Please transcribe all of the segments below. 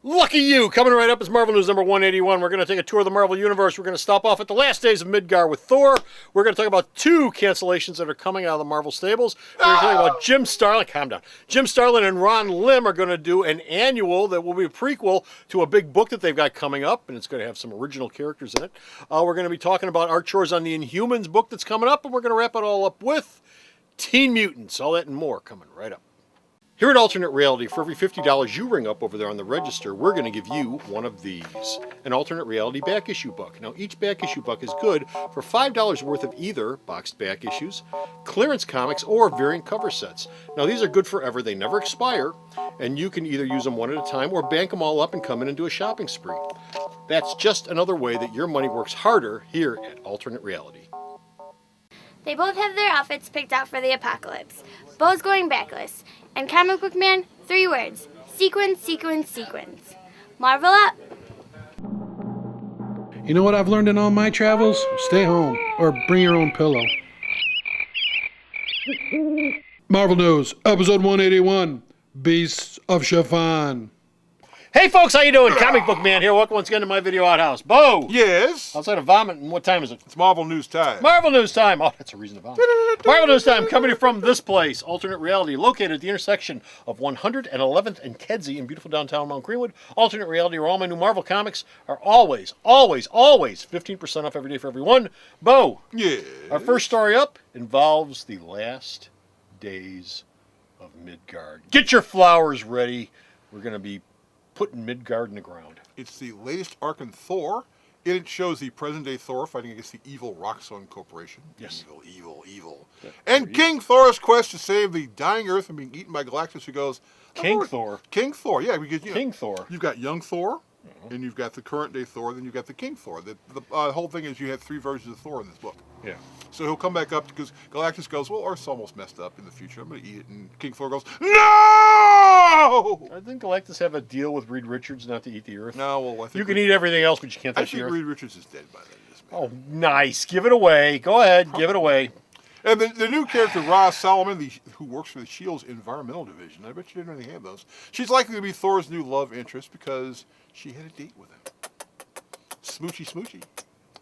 Lucky you! Coming right up is Marvel News number 181. We're going to take a tour of the Marvel Universe. We're going to stop off at the last days of Midgard with Thor. We're going to talk about 2 cancellations that are coming out of the Marvel stables. We're going to talk about Jim Starlin. Calm down. Jim Starlin and Ron Lim are going to do an annual that will be a prequel to a big book that they've got coming up, and it's going to have some original characters in it. We're going to be talking about Art Chores on the Inhumans book that's coming up, and we're going to wrap it all up with Teen Mutants. All that and more coming right up. Here at Alternate Reality, for every $50 you ring up over there on the register, we're going to give you one of these, an Alternate Reality back issue book. Now, each back issue book is good for $5 worth of either boxed back issues, clearance comics, or variant cover sets. Now, these are good forever. They never expire, and you can either use them one at a time or bank them all up and come in and do a shopping spree. That's just another way that your money works harder here at Alternate Reality. They both have their outfits picked out for the apocalypse. Bo's going backless. And Comic Book Man, 3 words. Sequence, sequence, sequence. Marvel up! You know what I've learned in all my travels? Stay home, or bring your own pillow. Marvel News, episode 181, Beasts of Chiffon. Hey folks, how you doing? Comic Book Man here. Welcome once again to my video outhouse. Bo! Yes? Outside of vomiting, what time is it? It's Marvel News time. Marvel News time. Oh, that's a reason to vomit. Marvel News time coming to you from this place, Alternate Reality, located at the intersection of 111th and Kedzie in beautiful downtown Mount Greenwood. Alternate Reality, where all my new Marvel comics are always 15% off every day for everyone. Bo! Yes? Our first story up involves the last days of Midgard. Get your flowers ready. We're going to be putting Midgard in the ground. It's the latest arc in Thor. It shows the present-day Thor fighting against the evil Roxxon Corporation. Yes. Evil. Yeah, and King Thor's quest to save the dying Earth from being eaten by Galactus, who goes... King Thor, yeah. Because, King Thor. You've got young Thor, and you've got the current-day Thor, then you've got the King Thor. The whole thing is you have 3 versions of Thor in this book. Yeah. So he'll come back up because Galactus goes, well, Earth's almost messed up in the future. I'm going to eat it. And King Thor goes, no! I think Galactus have a deal with Reed Richards not to eat the Earth. No, well, I think... You can eat everything else, but you can't touch the I Earth. think Reed Richards is dead by then. Oh, nice. Give it away. Go ahead. Give it away. And the new character, Roz Solomon, who works for the S.H.I.E.L.D.'s environmental division, I bet you didn't really have those. She's likely to be Thor's new love interest because she had a date with him. Smoochy.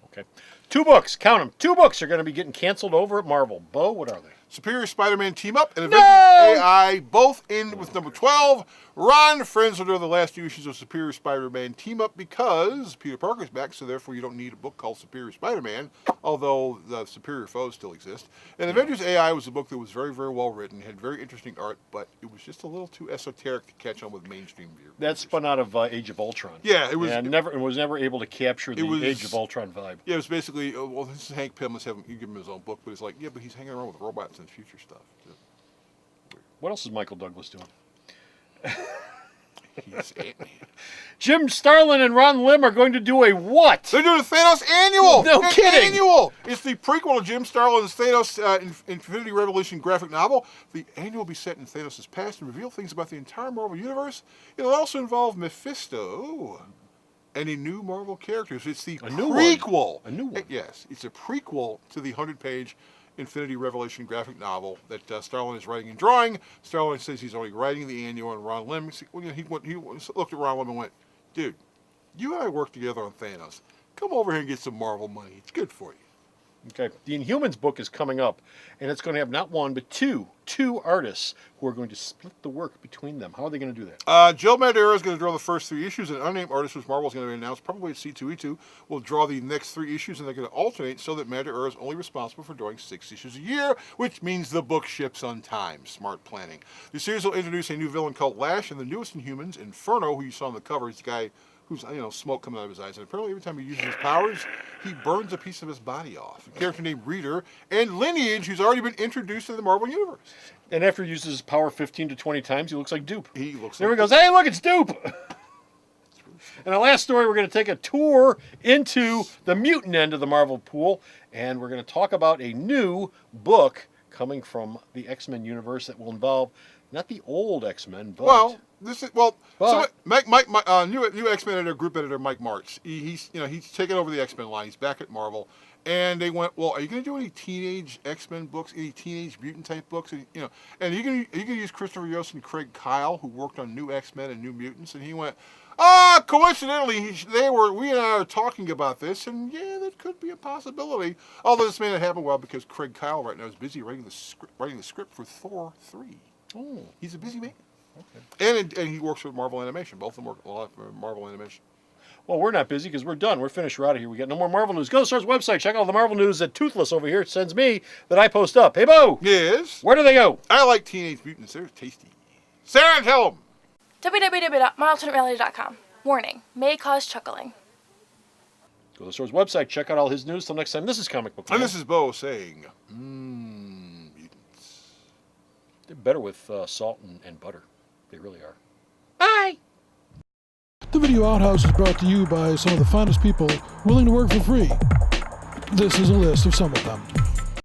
Okay. 2 books. Count them. 2 books are going to be getting canceled over at Marvel. Bo, what are they? Superior Spider-Man Team Up and Avengers AI both end with number 12. Ron Friends will do the last 2 issues of Superior Spider-Man Team Up because Peter Parker's back, so therefore you don't need a book called Superior Spider-Man, although the Superior Foes still exist. And Avengers AI was a book that was very, very well written, had very interesting art, but it was just a little too esoteric to catch on with mainstream viewers. That spun out of Age of Ultron. Yeah, it was. And it was never able to capture the Age of Ultron vibe. Yeah, it was basically, well, this is Hank Pym, let's have him, you give him his own book, but it's like, yeah, but he's hanging around with robots and future stuff. What else is Michael Douglas doing? He's Ant-Man. Jim Starlin and Ron Lim are going to do a what? They're doing a Thanos annual! No kidding! Annual! It's the prequel to Jim Starlin's Thanos Infinity Revolution graphic novel. The annual will be set in Thanos' past and reveal things about the entire Marvel Universe. It'll also involve Mephisto and a new Marvel characters. It's the prequel. A new one. Yes, it's a prequel to the 100-page Infinity Revelation graphic novel that Starlin is writing and drawing. Starlin says he's only writing the annual, and Ron Lim, he looked at Ron Lim and went, dude, you and I worked together on Thanos. Come over here and get some Marvel money. It's good for you. Okay, the Inhumans book is coming up, and it's going to have not 1, but two artists who are going to split the work between them. How are they going to do that? Joe Madureira is going to draw the first 3 issues, and an unnamed artist, which Marvel is going to announce, probably at C2E2, will draw the next 3 issues, and they're going to alternate so that Madureira is only responsible for drawing 6 issues a year, which means the book ships on time. Smart planning. The series will introduce a new villain called Lash, and the newest Inhumans, Inferno, who you saw on the cover, is the guy who's, smoke coming out of his eyes. And apparently every time he uses his powers, he burns a piece of his body off. A character named Reader, and Lineage, who's already been introduced to the Marvel Universe. And after he uses his power 15 to 20 times, he looks like Dupe. He looks there like he goes, hey, look, it's Dupe! And our last story, we're going to take a tour into the mutant end of the Marvel pool, and we're going to talk about a new book coming from the X-Men universe that will involve not the old X-Men, but... So new X-Men editor, group editor Mike Martz. He's taken over the X-Men line. He's back at Marvel, And they went, well, are you going to do any teenage X-Men books, any teenage mutant type books? And, you know, and are you going to use Christopher Yost and Craig Kyle, who worked on New X-Men and New Mutants? And he went, coincidentally, we and I are talking about this, and yeah, that could be a possibility. Although this may not happen well because Craig Kyle right now is busy writing the script for Thor 3. Oh, he's a busy man. Okay. And he works with Marvel Animation. Both of them work a lot for Marvel Animation. Well, we're not busy because we're done. We're finished. We're out of here. We got no more Marvel news. Go to the Star's website. Check out the Marvel news that Toothless over here sends me that I post up. Hey, Bo. Yes? Where do they go? I like Teenage Mutants. They're tasty. Sarah, tell them. www.marveltournamentreality.com. Warning, may cause chuckling. Go to the Star's website. Check out all his news. Till next time, this is Comic Book Man. And this is Bo saying, mutants. They're better with salt and butter. They really are. Bye. The Video Outhouse is brought to you by some of the finest people willing to work for free. This is a list of some of them.